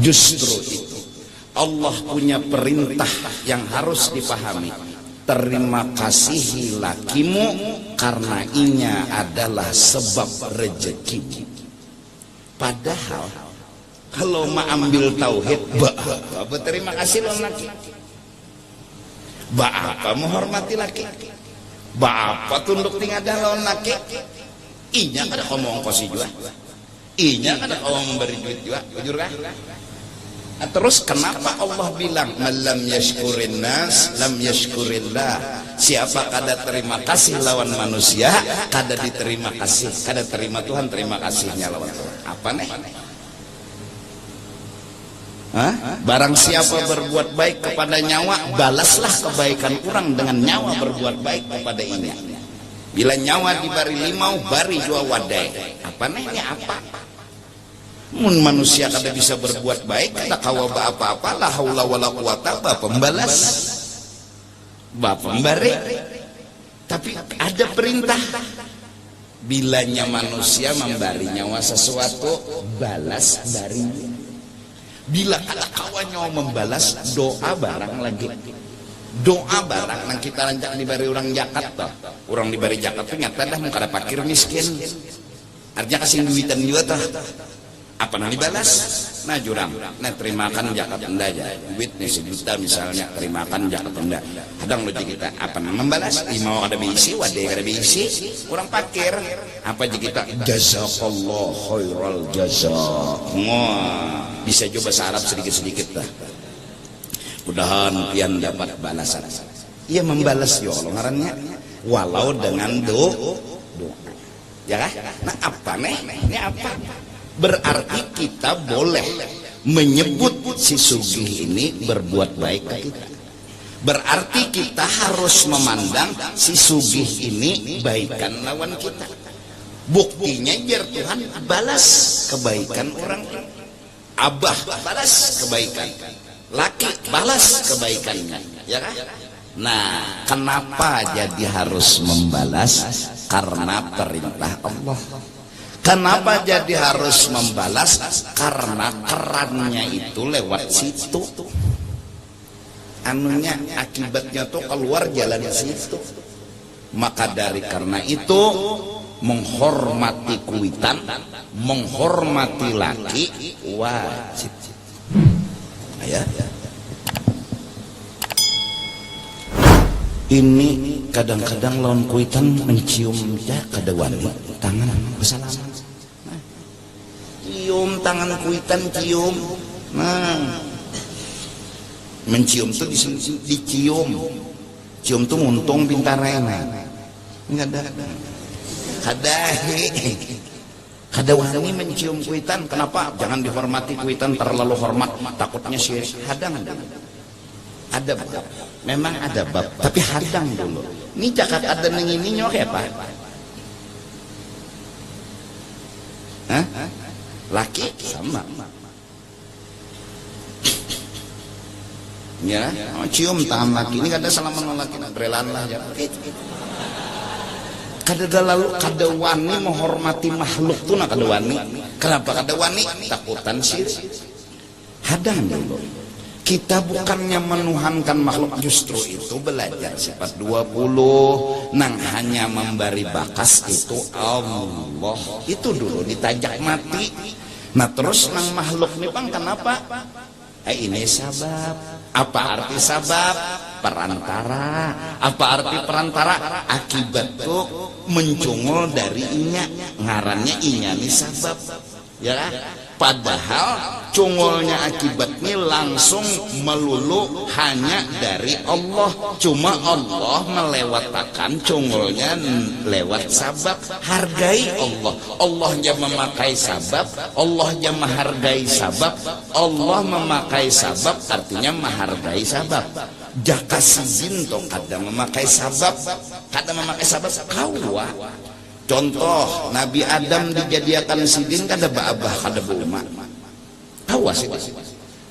Justru itu Allah punya perintah yang harus dipahami. Terima kasihi lakimu karena inya adalah sebab rezeki. Padahal kalau ma ambil tauhid, apa terima kasih lo laki, apa menghormati laki, apa tunduk tinggal lo laki, inya kada ngomong kosi juga, inya kada ngomong memberi duit juga, jujur kah? Nah, terus kenapa Allah bilang malam yashkurin nas lam yashkurillah? Siapa kada terima kasih lawan manusia, kada diterima kasih, kada terima Tuhan terima kasihnya lawan Tuhan. Apa nih? Hah? Barang siapa berbuat baik kepada nyawa, balaslah kebaikan orang dengan nyawa berbuat baik kepada ini. Bila nyawa dibari limau, bari jua wadai. Apa nih? Ini apa? Mun manusia kada bisa berbuat baik, kada kawa apa-apa, la haula wala quwata, pembalas, pemberi. Tapi ada perintah, bilanya manusia memberi nyawa sesuatu, balas dari. Bila kada kawa nyawa membalas, doa barang lagi. Doa barang nang kita rancak diberi orang Jakarta, orang diberi Jakarta nyata dah kada pakir miskin. Artinya kasih duitan juga tah. Apa nang dibalas? Nah jurang, nah terimakan jakat anda aja, duitnya 1 juta misalnya, terimakan jakat anda. Kadang logik kita, apa nang membalas? Mau ada bisi, wadai kada bisi, kurang pakir. Apa aja kita? Jazakallah khairal jazak. Wah, bisa coba bahasa Arab sedikit-sedikit lah. Mudahan pian dapat balasan. Ia membalas ya Allah ngarannya, walau dengan doa. Ya kah? Nah apa nih? Ini apa? Berarti kita boleh menyebut si sugih ini berbuat baik ke kita. Berarti kita harus memandang si sugih ini baikan lawan kita. Buktinya biar Tuhan balas kebaikan orang. Abah balas kebaikan, laki balas kebaikannya, ya kan? Nah, kenapa jadi harus membalas? Karena perintah Allah. Kenapa jadi harus membalas? Karena kerannya itu lewat situ. Anunya akibatnya tuh keluar jalan situ. Maka dari karena itu menghormati kuitan, menghormati laki wajib. Ya. Ini kadang-kadang lawan kuitan mencium ya kada wani tangan bersalaman. Cium tangan kuitan cium. Nah, mencium tuh dicium. Cium tuh muntung pintarena. Enggak ada. Kada wani mencium kuitan. Kenapa? Jangan dihormati kuitan terlalu hormat, takutnya syirik. Hadang. Ada bab. Memang ada bab, tapi hadang dulu. Ini cakap ada neng ini nyok ya Pak? Hah? Laki sama. Ya, cium tangan laki. Ini kada salaman laki, berelan lah ya. Kada lalu kada wani menghormati makhluk tuh nak kada wani. Kenapa kada wani? Takutan syirik. Hadang dulu. Kita bukannya menuhankan makhluk, justru itu belajar sifat 20 nang hanya memberi bakas itu Allah. Itu dulu ditajak mati. Nah terus nang makhluk nih bang kenapa? Ini sabab. Apa arti sabab? Perantara. Apa arti perantara? Akibat tuh mencungul dari inya. Ngarannya inya nih sabab. Ya kan? Padahal cungulnya akibatnya langsung melulu hanya dari Allah. Cuma Allah melewatakan cungulnya lewat sabab. Hargai Allah. Allah yang memakai sabab, Allah yang menghargai sabab. Allah memakai sabab artinya menghargai sabab. Jaka sidin to kada memakai sabab, kada memakai sabab kawa. Contoh Nabi Adam dijadikan sidin kada baabah kada buma. Kawa sidin.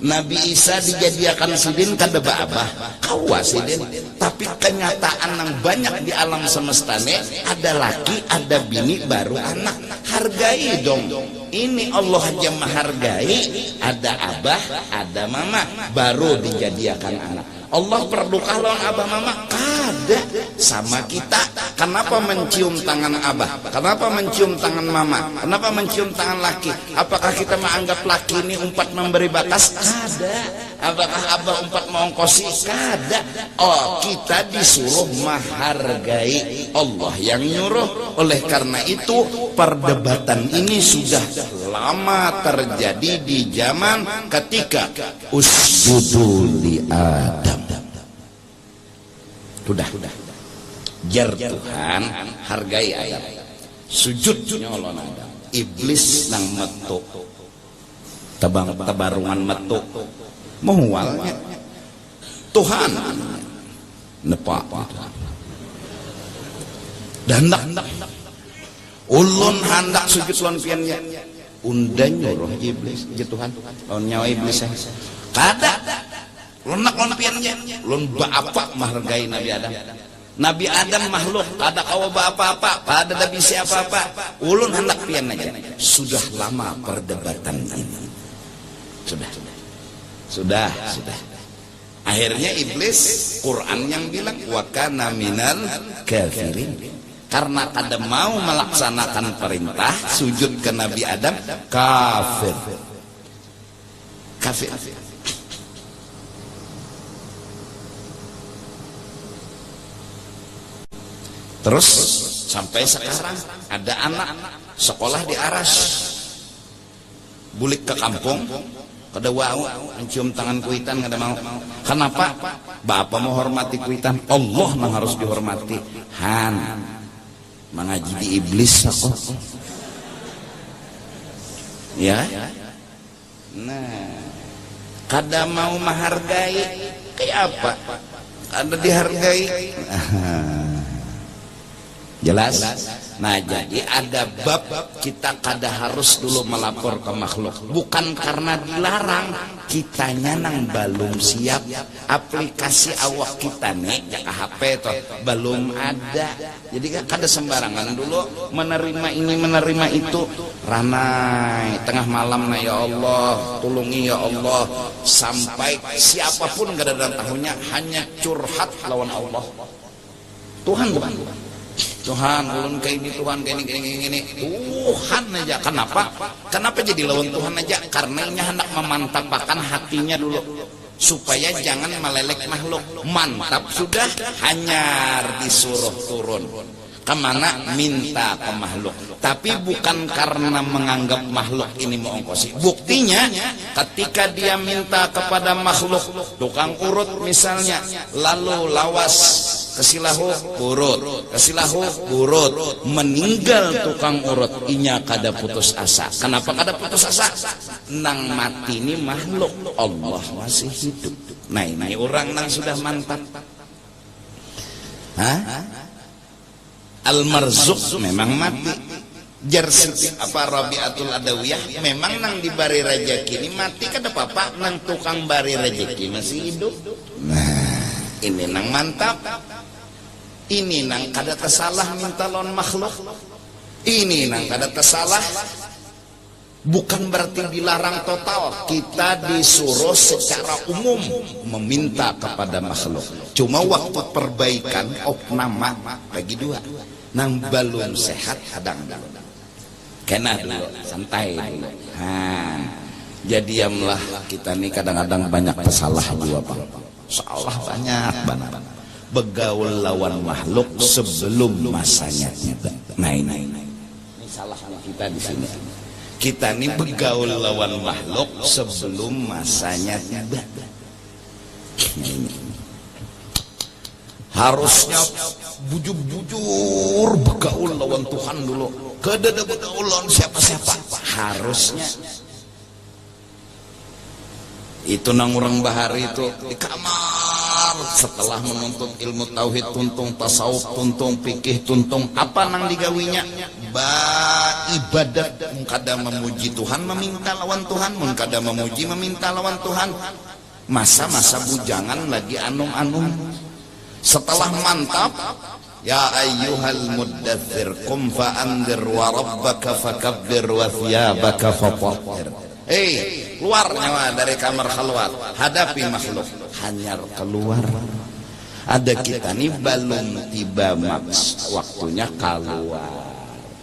Nabi Isa dijadikan sidin kada baabah. Kawa sidin. Tapi kenyataan yang banyak di alam semesta ini ada laki, ada bini, baru anak. hargai dong. Ini Allah aja menghargai, ada abah, ada mama, baru dijadikan anak. Allah perdukah lawan abah mama? Kada. Sama kita, kenapa mencium tangan abah? Kenapa mencium tangan mama? Kenapa mencium tangan laki? Apakah kita menganggap laki ini umpat memberi batas? Kada. Apakah abah umpat mengongkosi? Kada. Oh, kita disuruh menghargai, Allah yang nyuruh. Oleh karena itu perdebatan ini sudah lama terjadi di zaman ketika usjudu li Adam. Sudah. Jar Tuhan hargai Adam. Sujud nyolon Adam. Iblis nang metu. Tebarungan metu. Mualnya Tuhan nepak. Dan ulun hendak sujud lawan piannya. Undan nyuruh iblis je Tuhan lawan nyawa iblis kada lunak lawan piannya lun bapak menghargai Nabi Adam. Nabi Adam makhluk kada kawa apa-apa, kada ada bisa apa-apa. Ulun hendak pian aja. Sudah lama perdebatan ini. Sudah. Akhirnya iblis, Quran yang bilang wa kana minal kafirin. Karena kada mau melaksanakan perintah sujud ke Nabi Adam, kafir. Terus sampai sekarang ada anak sekolah di Aras, bulik ke kampung, kada wau mencium tangan kuitan, kada mau. Kenapa? Bapak mau hormati kuitan, Allah yang harus dihormati. Mengaji di iblis aku. Ya. Nah, kada mau menghargai kayak apa? Kada dihargai. Jelas? Nah, jadi ada bab kita kada harus dulu melapor ke makhluk. Bukan karena dilarang, kitanya nang belum siap. Aplikasi awak kita nih, ya HP toh belum ada. Jadi kada sembarangan dulu menerima ini menerima itu. Ranai tengah malam nah ya Allah, tulungi ya Allah, sampai siapapun kada ada tahunya hanya curhat lawan Allah. Tuhan bukan. Tuhan ulun kayak ini, Tuhan kayak ini. Tuhan aja. Kenapa jadi lawan Tuhan aja? Karena ini hendak memantapakan hatinya dulu supaya jangan melelek makhluk. Mantap sudah, hanya disuruh turun kemana? Minta ke makhluk. Tapi bukan karena menganggap makhluk ini mau ongkosi. Buktinya ketika dia minta kepada makhluk, tukang urut misalnya, lalu lawas kesilahu urut, meninggal tukang urut, inya kada putus asa. Kenapa kada putus asa? Nang mati ini makhluk, Allah masih hidup. Nah, ini orang nang sudah mantap. Al-Marzuq memang mati. Siti apa Rabi'atul Adawiyah memang nang dibari rezeki ini mati kada apa-apa, nang tukang bari rezeki masih hidup. Nah, ini nang mantap. Ini nang kada tersalah minta lawan makhluk. Ini nang kada tersalah. Bukan berarti dilarang total. Kita disuruh secara umum meminta kepada makhluk. Cuma waktu perbaikan opnama bagi dua. Nang belum sehat hadang dulu. Kena dulu, santai dulu. Jadi diamlah kita nih kadang-kadang banyak pesalah juga Pak. Salah banyak banget. Begaul lawan makhluk sebelum masanya tiba. Nah ini salahnya kita di sini. Kita ini begaul lawan makhluk sebelum masanya tiba. Harusnya bujur begaul lawan Tuhan dulu. Kada ada begaul lawan siapa-siapa. Harusnya. Itu nang orang bahari itu di kamar setelah menuntut ilmu tauhid, tuntung tasawuf, tuntung fikih, tuntung apa nang digawinya ibadat. Kada memuji Tuhan meminta lawan Tuhan, mun kada memuji meminta lawan Tuhan. Masa-masa bujangan lagi anum-anum. Setelah mantap Ya ayyuhal muddathir qum fa'andir wa rabbaka fakabbir wa thiyabaka fatahhir. Keluar nyawa dari kamar khalwat, hadapi makhluk. Hanyar keluar. Ada kita nih belum tiba waktunya keluar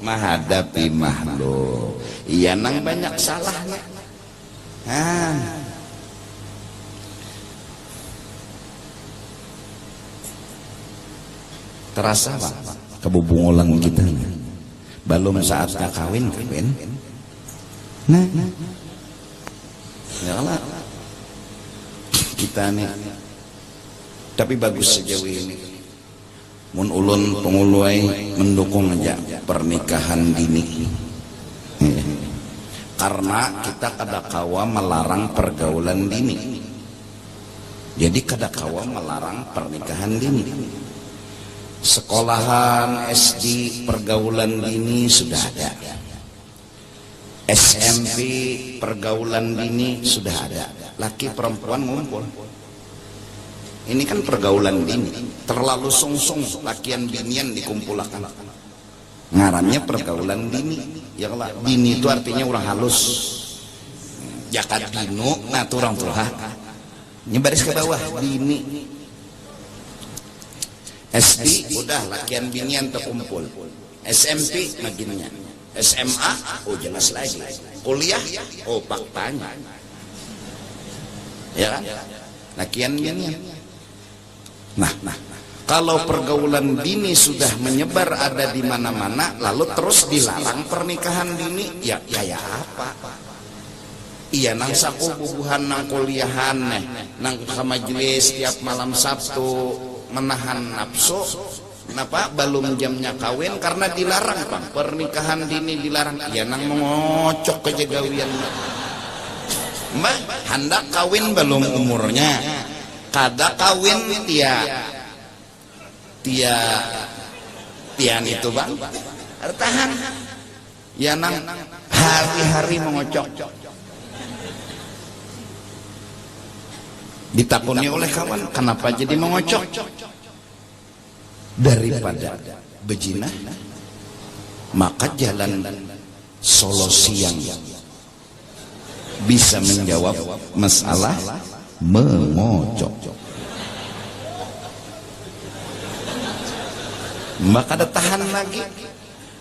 menghadapi makhluk. Iya nang banyak salahnya. Terasa Pak kebubungulan kita belum saatnya kawin. Nah ya Allah kita nih, tapi bagus sejauh ini mun ulun penguluai mendukung aja pernikahan dini, karena kita kadakawa melarang pergaulan dini. Jadi kadakawa melarang pernikahan dini. Sekolahan SD pergaulan dini sudah ada, SMP pergaulan dini sudah ada, laki perempuan ngumpul. Ini kan pergaulan dini, terlalu sungsung lakian binian dikumpulkan. Ngarannya pergaulan dini. Ya Allah, dini itu artinya orang halus. Jakat dino, nah itu orang tua. Nyebaris ke bawah, dini. SD udah lakian binian terkumpul. SMP maginnya. SMA oh jelas lagi. Kuliah oh faktanya. Ya kan? Lakian binian. Nah, kalau pergaulan dini sudah menyebar ada di mana-mana, lalu terus dilarang pernikahan dini, ya kayak apa? Iya nang sakubuhan nang kuliahan nang ke majelis setiap malam Sabtu menahan nafsu. Kenapa belum jamnya kawin? Karena dilarang Bang, pernikahan dini dilarang. Iya nang mengocok kejagawian Mbak, hendak kawin belum umurnya, kada kawin tian itu Bang bertahan ya nang hari-hari mengocok. Ditakuni oleh kawan, kenapa jadi mengocok? Daripada bejina, maka jalan solusi yang bisa menjawab masalah mengocok. Maka ada tahan lagi.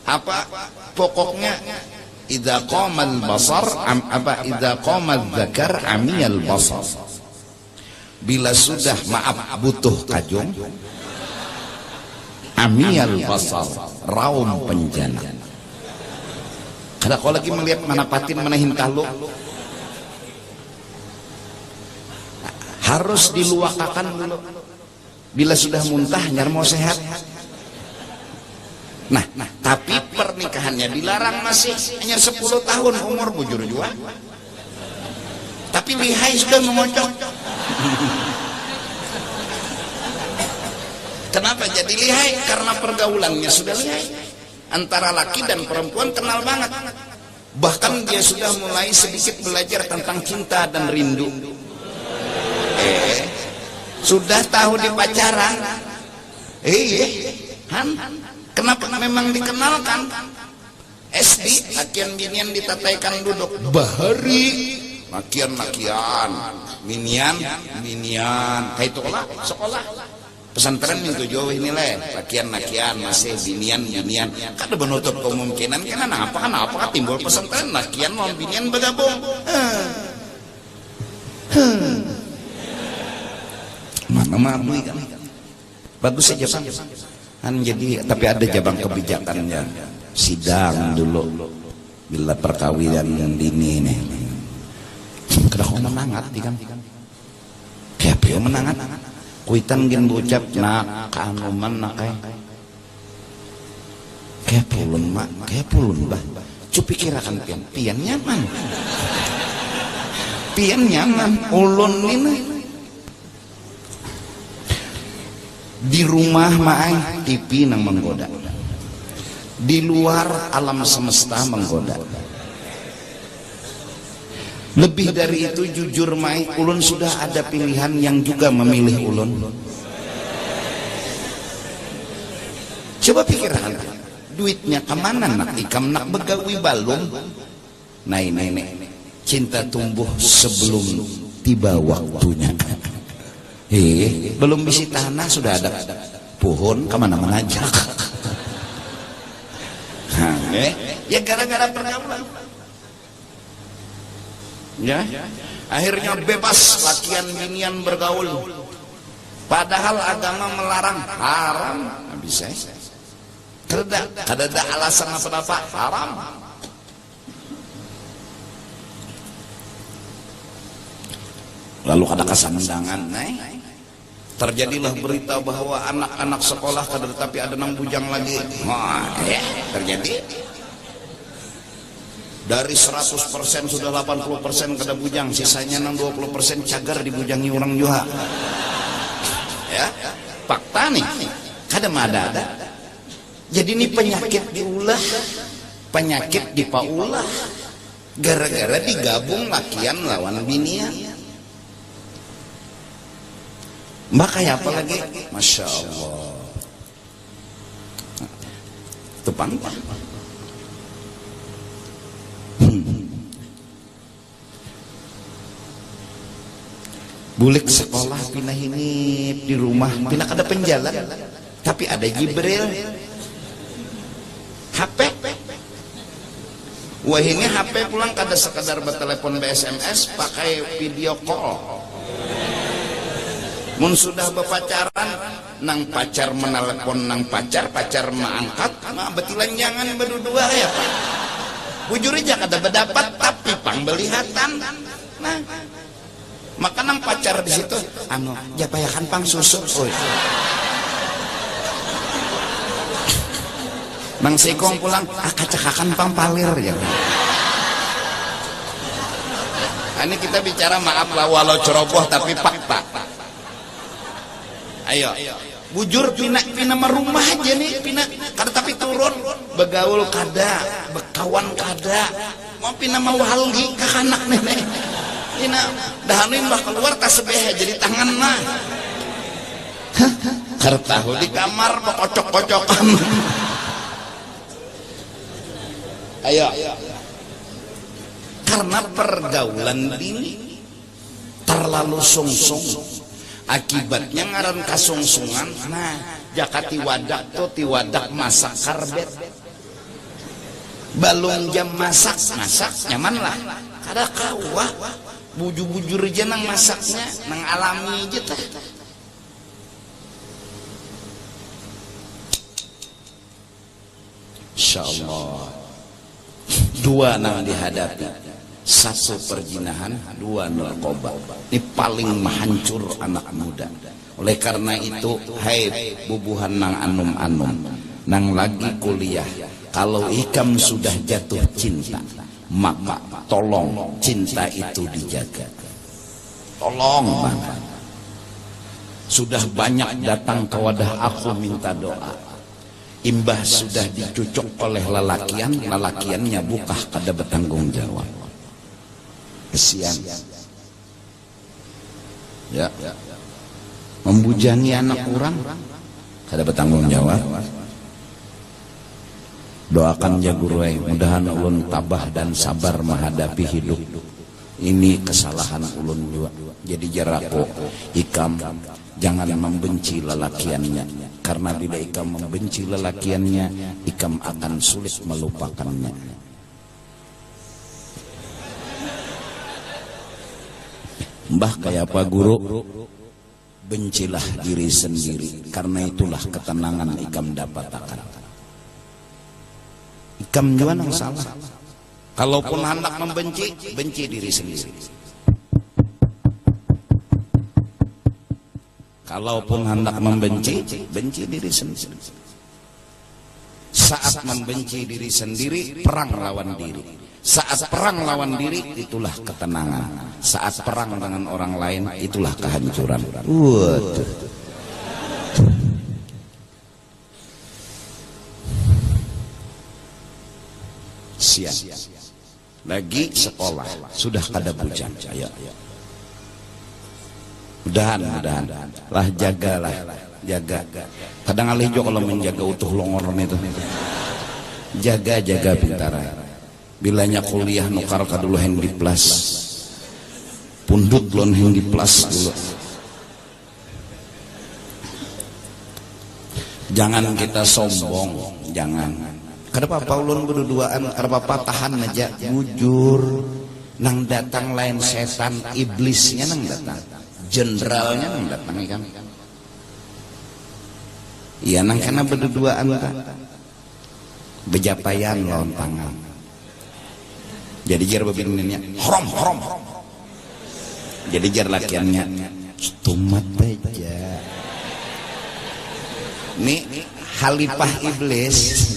Apa pokoknya? Idza qamal basar idza qamal dzakar amiyal basar. Bila sudah butuh kajung, amiyal basar, raum penjana. Kada kau lagi melihat mana patin mana hintalu, harus diluakakan dulu. Bila sudah muntah nyar mau sehat. Nah, tapi pernikahannya dilarang masih hanya 10 tahun umur bujur jua. Tapi lihai sudah mengocok. Kenapa jadi lihai? Karena pergaulannya sudah lihai. Antara laki dan perempuan kenal banget. Bahkan dia sudah mulai sedikit belajar tentang cinta dan rindu. Sudah tahu di pacaran. Kenapa memang dikenalkan? SD lakian binian ditataikan duduk bahari, lakian binian kayak itu sekolah pesantren itu jauh ini lakian masih binian kada menutup kemungkinan kenapa timbul pesantren lakian mau binian bergabung. Mana mabui kan bagus saja Pak kan. Jadi tapi ada jabang kebijakannya, sidang dulu bila perkawinan yang dini nih kada kau menangat kan kayak pio menangat kuitan gen bucap nak kaanuman nak kayak pulun bah cupi kirakan pian nyaman ulun ini di rumah maai TV nang menggoda, di luar alam semesta menggoda. Lebih dari itu jujur mai ulun sudah ada pilihan yang juga memilih ulun. Coba pikirkan, duitnya kemana nak ikam nak begawi balung. Nah ini cinta tumbuh sebelum tiba waktunya. Belum bisi tanah sudah ada pohon kemana mengajak. Ya gara-gara pergaulan. Ya, akhirnya bebas lakian binian bergaul. Padahal agama melarang, haram. Nggak bisa. Kada ada alasan apa-apa, haram. Lalu ada kesandangan, terjadilah berita bahwa anak-anak sekolah kada tapi ada nang bujang lagi. Wah, terjadi. Dari 100% sudah 80% kada bujang, sisanya nang 20% cagar dibujangi orang juga. Ya, fakta nih, kada ada. Jadi ini penyakit diulah, penyakit dipaulah, gara-gara digabung lakian lawan binian. Mbak kayak apa lagi? Masya Allah. Itu pangpang. Bulik sekolah pindah ini di rumah, pindah ada penjalan, tapi ada Jibril. HP. Wah ini HP pulang kada sekadar bertelepon SMS, pakai video call. Mun sudah berpacaran, nang pacar menelepon nang pacar mengangkat, mah betilan jangan berdua ya Pak. Bujur aja kada berdapat, tapi pang belihatan. Nah, maka nang pacar di situ, japayakan pang susu. Nang sikong pulang, kacakakan pang palir ya. Ini kita bicara maaf lah walau ceroboh tapi fakta. Ayo, bujur pindah rumah aja nih, pindah kada tapi turun, begaul kada, bekawan kada, mau pindah mau halgi ke anak nenek, pindah dahanin bah keluar tas sebeh jadi tangan mah, kertahu di kamar bekocok-kocokan. Ayo, karena pergaulan ini terlalu sungsung. Akibatnya ngaran kasungsungan. Nah, jaka tiwadak tuh tiwadak masak karbet. Balung jam masak nyaman lah. Kada kawah bujur-bujur aja nang masaknya, nang alami aja teh. Insyaallah. Dua nang dihadapi. Satu perjinahan, dua narkoba. Ini paling menghancur anak muda. Oleh karena itu, hai bubuhan nang anum-anum, nang lagi kuliah, kalau ikam sudah jatuh cinta, maka tolong cinta itu dijaga. Tolong banget. Sudah banyak datang ke wadah aku minta doa. Imbah sudah dicucuk oleh lelakiannya buka kada bertanggung jawab. Kesian ya, membujangi anak orang kada bertanggung jawab. Doakan ya guru, mudahan ulun tabah dan sabar menghadapi hidup ini. Kesalahan ulun juga, jadi jarako ikam jangan membenci lelakiannya, karena bila ikam membenci lelakiannya, ikam akan sulit melupakannya. Mbah kayak apa guru? Bencilah diri sendiri, karena itulah ketenangan ikam dapat akan. Ikam juga yang salah. Kalaupun hendak membenci, benci diri sendiri. Kalaupun hendak membenci, benci diri sendiri. Saat membenci diri sendiri, perang lawan diri. Saat perang lawan diri, itulah ketenangan. Saat perang dengan orang lain, itulah kehancuran. Waduh. Siang. Lagi sekolah, sudah kada bujang. Mudahan lah jagalah jaga. Kadang alijo kalau menjaga utuh longoran itu. Jaga pintara. Bilanya kuliah nukar kadulu Hendy Plus. Pundut lon Hendy Plus dulu. Jangan kita sombong, jangan. Kenapa Paulun berduaan? Kenapa tahan aja? Jujur. Nang datang lain setan, iblisnya nang datang, jenderalnya nang datang kan? Iya nang karena berduaan kan? Bejapayan lawan tangan. Jadi jar babinnya haram. Jadi jar lakiannya tumat aja. Nih halipah iblis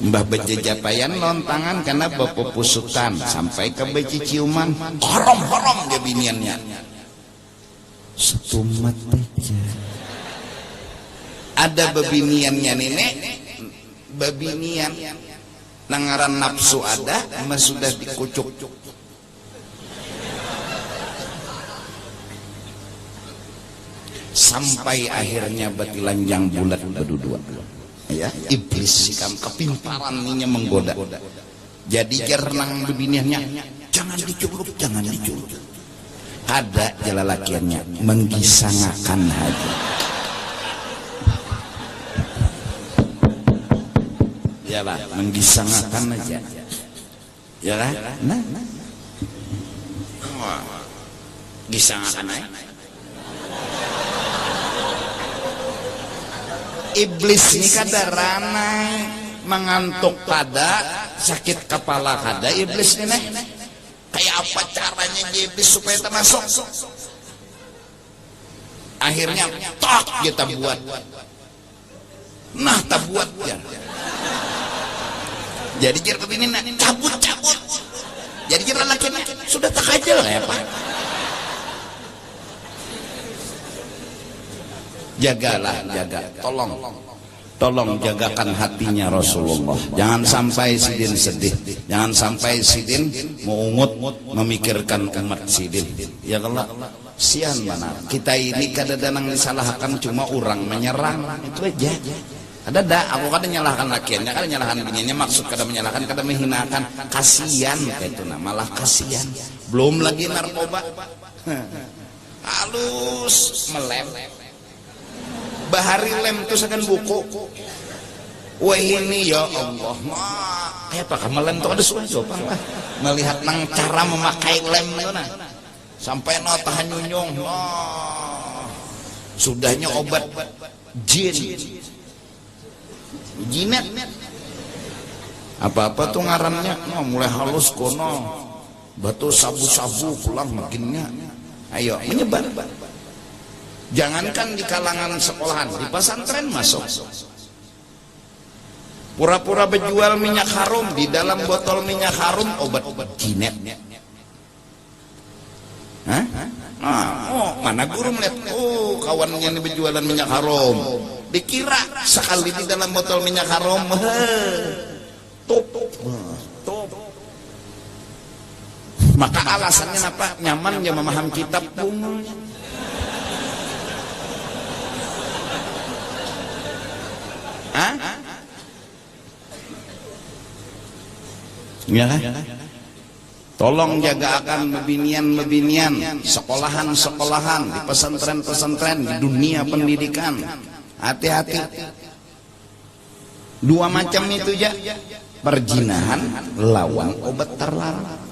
Mbah bejajapayan lontangan karena bapak pusukan sampai ke beci ciuman haram dia biniannya setumat aja. Ada babiniannya nenek babinian nangaran nafsu ada mas sudah dikucuk sampai akhirnya batilanjang bulat berdua ya iblis sikam kepintarannya menggoda. Jadi jernang bebiniannya jangan dicurup ada jelalakiannya menggisangakan haji ya lah menggisangakan aja ya lah nah gisangakan aja. Iblis ini kadarana mengantuk kada sakit kepala kada iblis ini kayak apa caranya iblis supaya termasuk akhirnya tak kita buat nah tak buat ya jadi jar begini cabut jadi jar laki sudah tak aja lah ya Pak. Jagalah, tolong jagakan hatinya Rasulullah. Jangan sampai sidin sedih, jangan sampai sidin mengungut memikirkan umat sidin. Ya Allah, sian mana kita ini kadang-kadang disalahkan cuma orang menyerang itu aja. Ada aku kadang nyalahkan lakiannya, kadang nyalahkan bininya, maksud kadang menyalahkan, kadang menghinakan, kasihan kayak itu nah, malah kasihan. Belum lagi narkoba, halus melem. Bahari lem itu akan buku. Wah ini ya Allah, apakah melem itu ada suatu apa? Melihat nang cara memakai lem itu nah, sampai no tahan nyunyung, sudahnya obat jin, jinet, apa tuh ngarannya, mulai halus kono, batu sabu-sabu pulang makinnya, ayo menyebar. Jangankan di kalangan sekolahan, di pesantren masuk. Pura-pura berjual minyak harum, di dalam botol minyak harum obat jinet. Hah? Mana guru melihat, kawannya ini berjualan minyak harum. Dikira sekali di dalam botol minyak harum, top. Maka alasannya apa? Nyaman dia memaham kitab umumnya. Ya kan? Tolong jaga akan mebinian, sekolahan, di pesantren, di dunia pendidikan. Hati-hati. Dua macam itu ya. Perjinahan lawan obat terlarang.